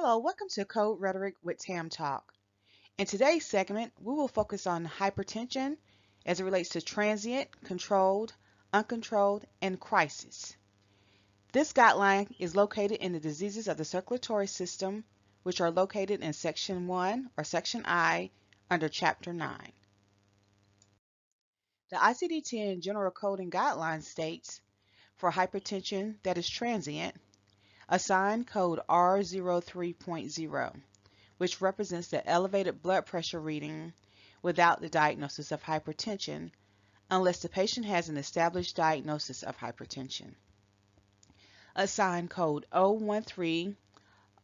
Hello, welcome to Code Rhetoric with Tam Talk. In today's segment, we will focus on hypertension as it relates to transient, controlled, uncontrolled, and crisis. This guideline is located in the diseases of the circulatory system, which are located in Section 1 or Section I under Chapter 9. The ICD-10 General Coding Guideline states, for hypertension that is transient, assign code R03.0, which represents the elevated blood pressure reading without the diagnosis of hypertension, unless the patient has an established diagnosis of hypertension. Assign code O13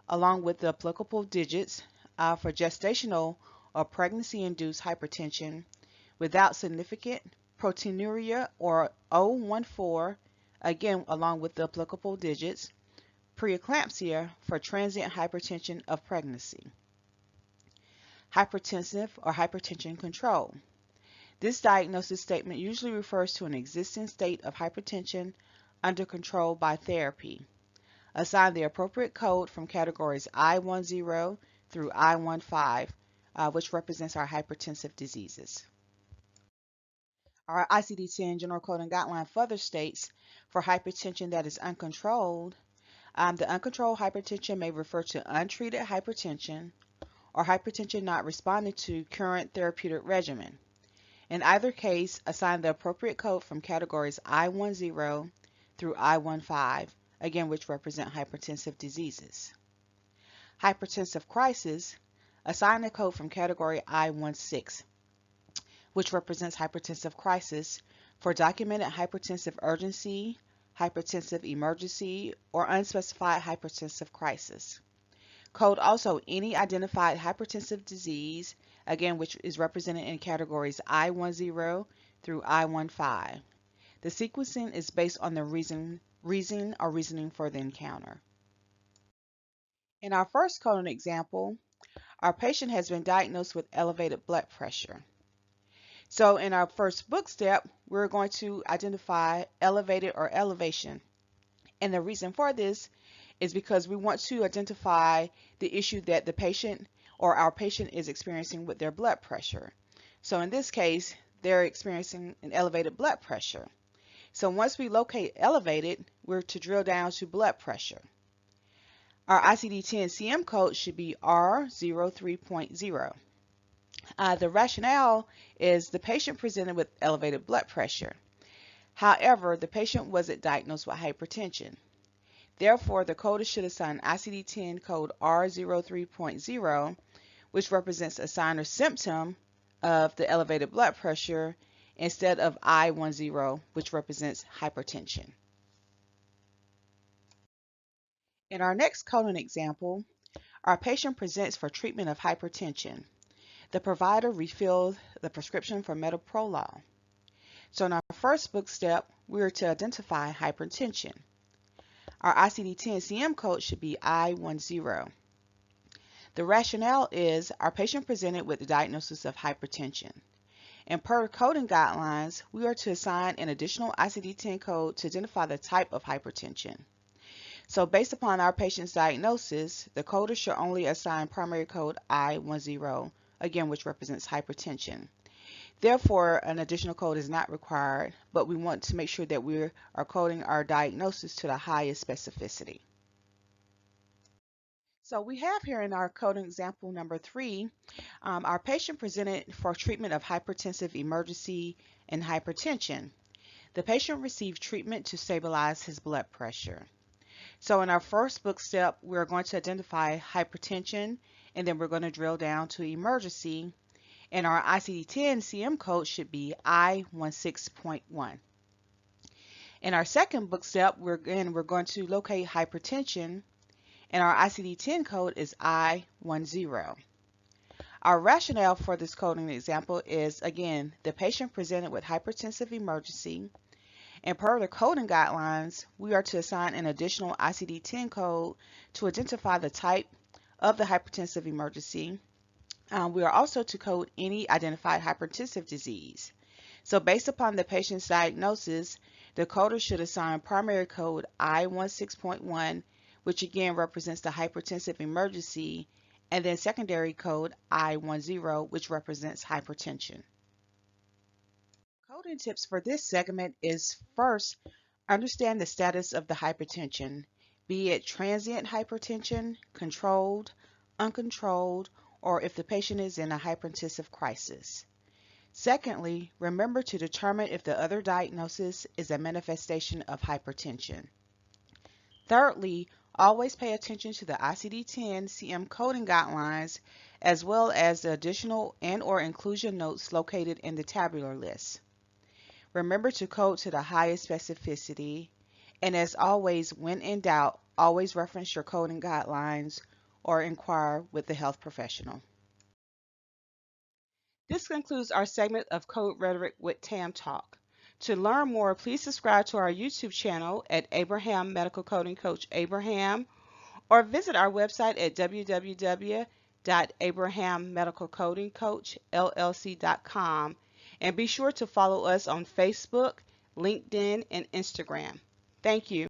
along with the applicable digits for gestational or pregnancy-induced hypertension without significant proteinuria, or O14, again along with the applicable digits, preeclampsia for transient hypertension of pregnancy. Hypertensive or hypertension control. This diagnosis statement usually refers to an existing state of hypertension under control by therapy. Assign the appropriate code from categories I10 through I15, which represents our hypertensive diseases. Our ICD-10 General Coding Guideline further states, for hypertension that is uncontrolled, the uncontrolled hypertension may refer to untreated hypertension or hypertension not responding to current therapeutic regimen. In either case, assign the appropriate code from categories I10 through I15, again which represent hypertensive diseases. Hypertensive crisis, assign the code from category I16, which represents hypertensive crisis for documented hypertensive urgency, hypertensive emergency, or unspecified hypertensive crisis. Code also any identified hypertensive disease, again which is represented in categories I10 through I15. The sequencing is based on the reasoning for the encounter. In our first coding example, our patient has been diagnosed with elevated blood pressure. So in our first book step, we're going to identify elevated or elevation. And the reason for this is because we want to identify the issue that the patient or our patient is experiencing with their blood pressure. So in this case, they're experiencing an elevated blood pressure. So once we locate elevated, we're to drill down to blood pressure. Our ICD-10-CM code should be R03.0. The rationale is the patient presented with elevated blood pressure. However, the patient wasn't diagnosed with hypertension. Therefore, the coder should assign ICD-10 code R03.0, which represents a sign or symptom of the elevated blood pressure, instead of I10, which represents hypertension. In our next coding example, our patient presents for treatment of hypertension. The provider refilled the prescription for metoprolol. So in our first book step, we are to identify hypertension. Our ICD-10-CM code should be I10. The rationale is our patient presented with the diagnosis of hypertension. And per coding guidelines, we are to assign an additional ICD-10 code to identify the type of hypertension. So based upon our patient's diagnosis, the coder should only assign primary code I10, again which represents hypertension. Therefore, an additional code is not required, but we want to make sure that we are coding our diagnosis to the highest specificity. So we have here in our coding example number 3, our patient presented for treatment of hypertensive emergency and hypertension. The patient received treatment to stabilize his blood pressure. So in our first book step, we're going to identify hypertension, and then we're going to drill down to emergency. And our ICD-10-CM code should be I16.1. In our second book step, we're going to locate hypertension, and our ICD-10 code is I10. Our rationale for this coding example is, again, the patient presented with hypertensive emergency, and per the coding guidelines, we are to assign an additional ICD-10 code to identify the type of the hypertensive emergency. We are also to code any identified hypertensive disease. So based upon the patient's diagnosis, the coder should assign primary code I16.1, which again represents the hypertensive emergency, and then secondary code I10, which represents hypertension. Coding tips for this segment is first, understand the status of the hypertension, be it transient hypertension, controlled, uncontrolled, or if the patient is in a hypertensive crisis. Secondly, remember to determine if the other diagnosis is a manifestation of hypertension. Thirdly, always pay attention to the ICD-10-CM coding guidelines as well as the additional and/or inclusion notes located in the tabular list. Remember to code to the highest specificity, and as always, when in doubt, always reference your coding guidelines or inquire with the health professional. This concludes our segment of Code Rhetoric with Tam Talk. To learn more, please subscribe to our YouTube channel at Abraham Medical Coding Coach Abraham, or visit our website at www.abrahammedicalcodingcoachllc.com, and be sure to follow us on Facebook, LinkedIn, and Instagram. Thank you.